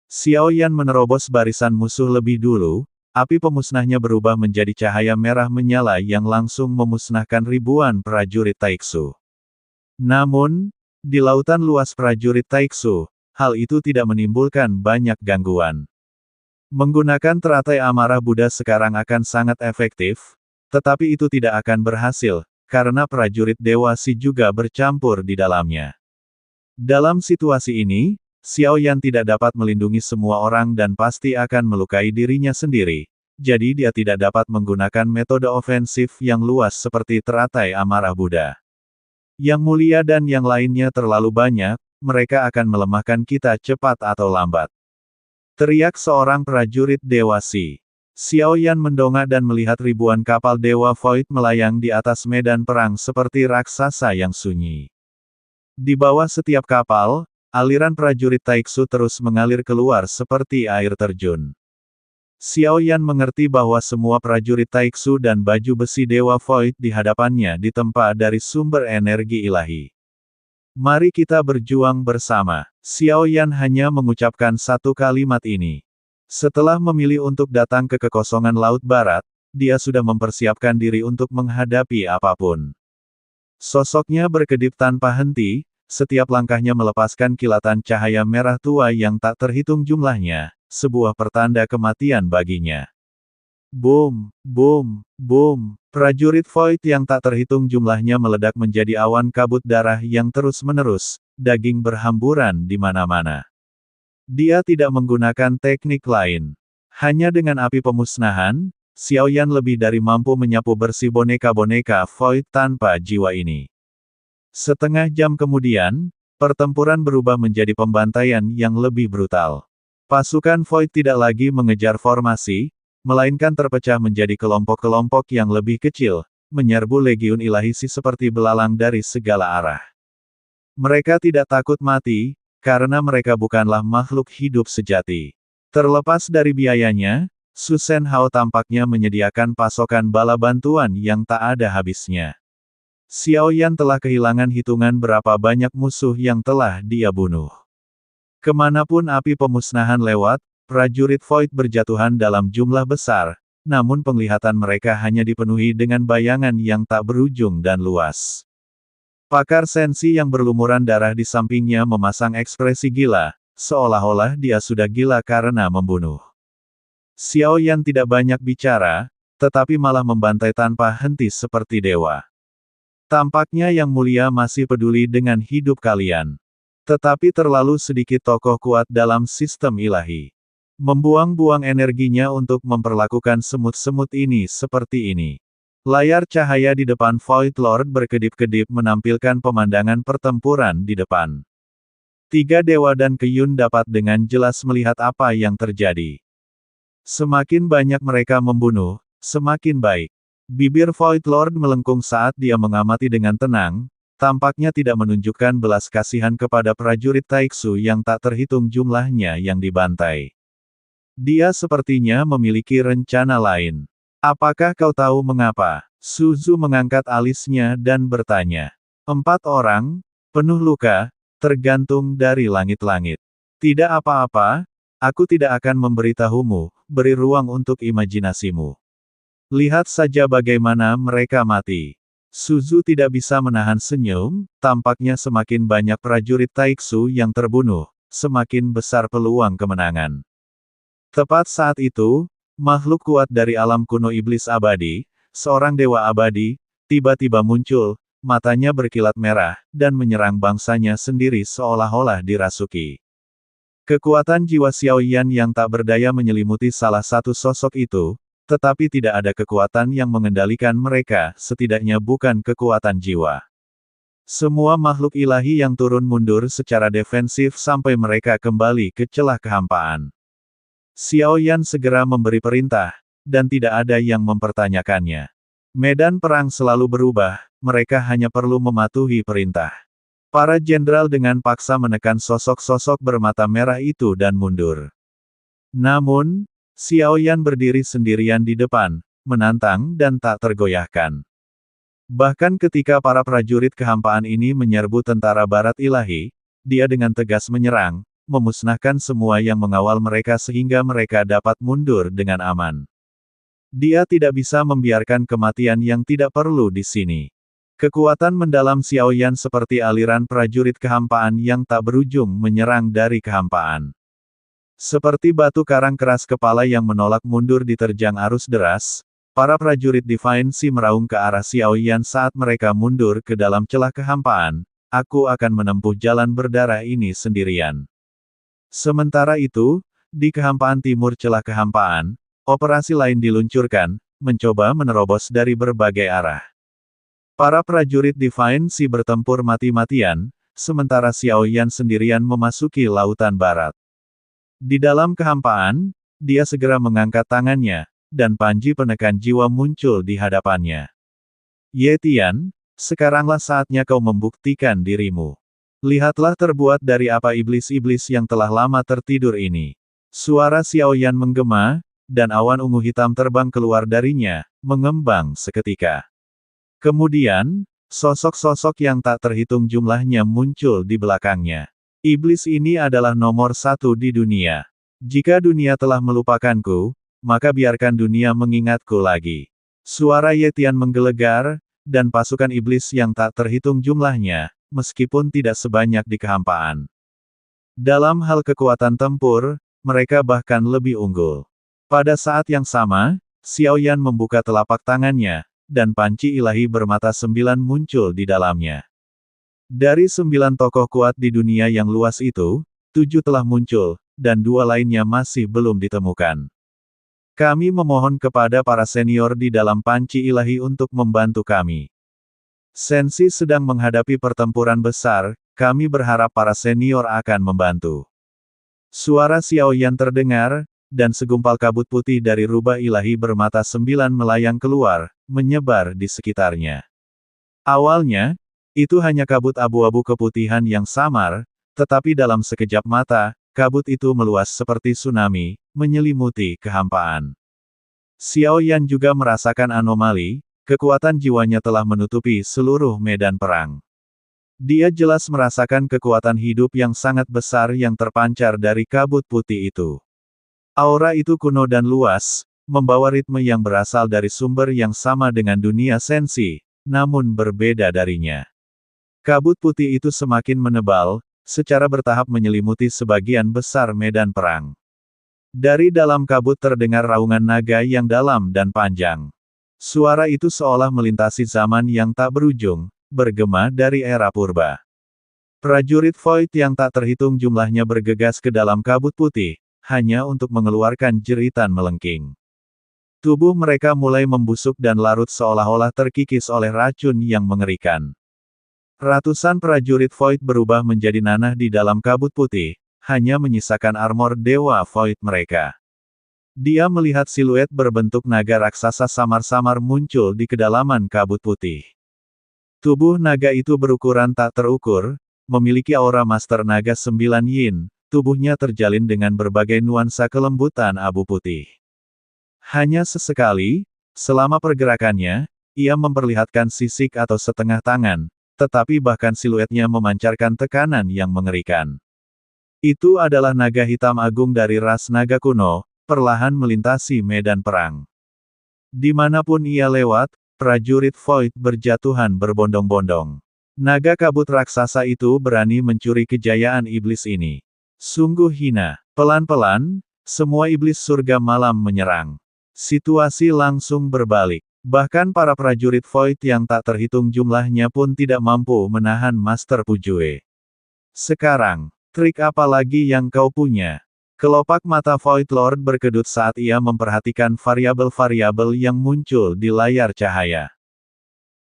Xiao Yan menerobos barisan musuh lebih dulu, api pemusnahnya berubah menjadi cahaya merah menyala yang langsung memusnahkan ribuan prajurit Taiksu. Namun, di lautan luas prajurit Taiksu, hal itu tidak menimbulkan banyak gangguan. Menggunakan teratai amarah Buddha sekarang akan sangat efektif, tetapi itu tidak akan berhasil, karena prajurit Dewa Si juga bercampur di dalamnya. Dalam situasi ini, Xiao Yan tidak dapat melindungi semua orang dan pasti akan melukai dirinya sendiri, jadi dia tidak dapat menggunakan metode ofensif yang luas seperti teratai amarah Buddha. Yang mulia dan yang lainnya terlalu banyak, mereka akan melemahkan kita cepat atau lambat. Teriak seorang prajurit Dewa Si. Xiao Yan mendongak dan melihat ribuan kapal Dewa Void melayang di atas medan perang seperti raksasa yang sunyi. Di bawah setiap kapal, aliran prajurit Taiksu terus mengalir keluar seperti air terjun. Xiao Yan mengerti bahwa semua prajurit Taiksu dan baju besi Dewa Void di hadapannya ditempa dari sumber energi ilahi. Mari kita berjuang bersama. Xiao Yan hanya mengucapkan satu kalimat ini. Setelah memilih untuk datang ke kekosongan Laut Barat, dia sudah mempersiapkan diri untuk menghadapi apapun. Sosoknya berkedip tanpa henti, setiap langkahnya melepaskan kilatan cahaya merah tua yang tak terhitung jumlahnya, sebuah pertanda kematian baginya. Boom, boom, boom, prajurit Void yang tak terhitung jumlahnya meledak menjadi awan kabut darah yang terus-menerus, daging berhamburan di mana-mana. Dia tidak menggunakan teknik lain. Hanya dengan api pemusnahan, Xiao Yan lebih dari mampu menyapu bersih boneka-boneka Void tanpa jiwa ini. Setengah jam kemudian, pertempuran berubah menjadi pembantaian yang lebih brutal. Pasukan Void tidak lagi mengejar formasi, melainkan terpecah menjadi kelompok-kelompok yang lebih kecil, menyerbu legiun ilahi Si seperti belalang dari segala arah. Mereka tidak takut mati, karena mereka bukanlah makhluk hidup sejati. Terlepas dari biayanya, Su Shen Hao tampaknya menyediakan pasokan bala bantuan yang tak ada habisnya. Xiao Yan telah kehilangan hitungan berapa banyak musuh yang telah dia bunuh. Kemanapun api pemusnahan lewat, prajurit Void berjatuhan dalam jumlah besar, namun penglihatan mereka hanya dipenuhi dengan bayangan yang tak berujung dan luas. Pakar sensi yang berlumuran darah di sampingnya memasang ekspresi gila, seolah-olah dia sudah gila karena membunuh. Xiao Yan tidak banyak bicara, tetapi malah membantai tanpa henti seperti dewa. Tampaknya Yang Mulia masih peduli dengan hidup kalian. Tetapi terlalu sedikit tokoh kuat dalam sistem ilahi. Membuang-buang energinya untuk memperlakukan semut-semut ini seperti ini. Layar cahaya di depan Void Lord berkedip-kedip menampilkan pemandangan pertempuran di depan. Tiga dewa dan Qiyun dapat dengan jelas melihat apa yang terjadi. Semakin banyak mereka membunuh, semakin baik. Bibir Void Lord melengkung saat dia mengamati dengan tenang, tampaknya tidak menunjukkan belas kasihan kepada prajurit Taiksu yang tak terhitung jumlahnya yang dibantai. Dia sepertinya memiliki rencana lain. Apakah kau tahu mengapa? Suzu mengangkat alisnya dan bertanya. 4 orang, penuh luka, tergantung dari langit-langit. Tidak apa-apa, aku tidak akan memberitahumu, beri ruang untuk imajinasimu. Lihat saja bagaimana mereka mati. Suzu tidak bisa menahan senyum, tampaknya semakin banyak prajurit Taiksu yang terbunuh, semakin besar peluang kemenangan. Tepat saat itu, makhluk kuat dari alam kuno iblis abadi, seorang dewa abadi, tiba-tiba muncul, matanya berkilat merah, dan menyerang bangsanya sendiri seolah-olah dirasuki. Kekuatan jiwa Xiao Yan yang tak berdaya menyelimuti salah satu sosok itu, tetapi tidak ada kekuatan yang mengendalikan mereka, setidaknya bukan kekuatan jiwa. Semua makhluk ilahi yang turun mundur secara defensif sampai mereka kembali ke celah kehampaan. Xiao Yan segera memberi perintah, dan tidak ada yang mempertanyakannya. Medan perang selalu berubah, mereka hanya perlu mematuhi perintah. Para jenderal dengan paksa menekan sosok-sosok bermata merah itu dan mundur. Namun, Xiao Yan berdiri sendirian di depan, menantang dan tak tergoyahkan. Bahkan ketika para prajurit kehampaan ini menyerbu tentara barat ilahi, dia dengan tegas menyerang, memusnahkan semua yang mengawal mereka sehingga mereka dapat mundur dengan aman. Dia tidak bisa membiarkan kematian yang tidak perlu di sini. Kekuatan mendalam Xiaoyan seperti aliran prajurit kehampaan yang tak berujung menyerang dari kehampaan. Seperti batu karang keras kepala yang menolak mundur diterjang arus deras, para prajurit Divine Sea meraung ke arah Xiaoyan saat mereka mundur ke dalam celah kehampaan. Aku akan menempuh jalan berdarah ini sendirian. Sementara itu, di kehampaan timur celah kehampaan, operasi lain diluncurkan, mencoba menerobos dari berbagai arah. Para prajurit Divine Sea bertempur mati-matian, sementara Xiaoyan sendirian memasuki lautan barat. Di dalam kehampaan, dia segera mengangkat tangannya, dan panji penekan jiwa muncul di hadapannya. Ye Tian, sekaranglah saatnya kau membuktikan dirimu. Lihatlah terbuat dari apa iblis-iblis yang telah lama tertidur ini. Suara Xiaoyan menggema, dan awan ungu hitam terbang keluar darinya, mengembang seketika. Kemudian, sosok-sosok yang tak terhitung jumlahnya muncul di belakangnya. Iblis ini adalah nomor satu di dunia. Jika dunia telah melupakanku, maka biarkan dunia mengingatku lagi. Suara Ye Tian menggelegar, dan pasukan iblis yang tak terhitung jumlahnya, meskipun tidak sebanyak di kehampaan. Dalam hal kekuatan tempur, mereka bahkan lebih unggul. Pada saat yang sama, Xiaoyan membuka telapak tangannya, dan panci ilahi bermata 9 muncul di dalamnya. Dari 9 tokoh kuat di dunia yang luas itu, 7 telah muncul, dan 2 lainnya masih belum ditemukan. Kami memohon kepada para senior di dalam panci ilahi untuk membantu kami. Sensi sedang menghadapi pertempuran besar, kami berharap para senior akan membantu. Suara Xiaoyan terdengar, dan segumpal kabut putih dari rubah ilahi bermata 9 melayang keluar, menyebar di sekitarnya. Awalnya, itu hanya kabut abu-abu keputihan yang samar, tetapi dalam sekejap mata, kabut itu meluas seperti tsunami, menyelimuti kehampaan. Xiaoyan juga merasakan anomali, kekuatan jiwanya telah menutupi seluruh medan perang. Dia jelas merasakan kekuatan hidup yang sangat besar yang terpancar dari kabut putih itu. Aura itu kuno dan luas, membawa ritme yang berasal dari sumber yang sama dengan dunia sensi, namun berbeda darinya. Kabut putih itu semakin menebal, secara bertahap menyelimuti sebagian besar medan perang. Dari dalam kabut terdengar raungan naga yang dalam dan panjang. Suara itu seolah melintasi zaman yang tak berujung, bergema dari era purba. Prajurit Void yang tak terhitung jumlahnya bergegas ke dalam kabut putih, hanya untuk mengeluarkan jeritan melengking. Tubuh mereka mulai membusuk dan larut seolah-olah terkikis oleh racun yang mengerikan. Ratusan prajurit Void berubah menjadi nanah di dalam kabut putih, hanya menyisakan armor dewa Void mereka. Dia melihat siluet berbentuk naga raksasa samar-samar muncul di kedalaman kabut putih. Tubuh naga itu berukuran tak terukur, memiliki aura Master Naga 9 Yin, tubuhnya terjalin dengan berbagai nuansa kelembutan abu putih. Hanya sesekali, selama pergerakannya, ia memperlihatkan sisik atau setengah tangan, tetapi bahkan siluetnya memancarkan tekanan yang mengerikan. Itu adalah naga hitam agung dari ras naga kuno, perlahan melintasi medan perang. Dimanapun ia lewat, prajurit Void berjatuhan berbondong-bondong. Naga kabut raksasa itu berani mencuri kejayaan iblis ini. Sungguh hina. Pelan-pelan, semua iblis surga malam menyerang. Situasi langsung berbalik. Bahkan para prajurit Void yang tak terhitung jumlahnya pun tidak mampu menahan Master Pujue. Sekarang, trik apa lagi yang kau punya? Kelopak mata Void Lord berkedut saat ia memperhatikan variabel-variabel yang muncul di layar cahaya.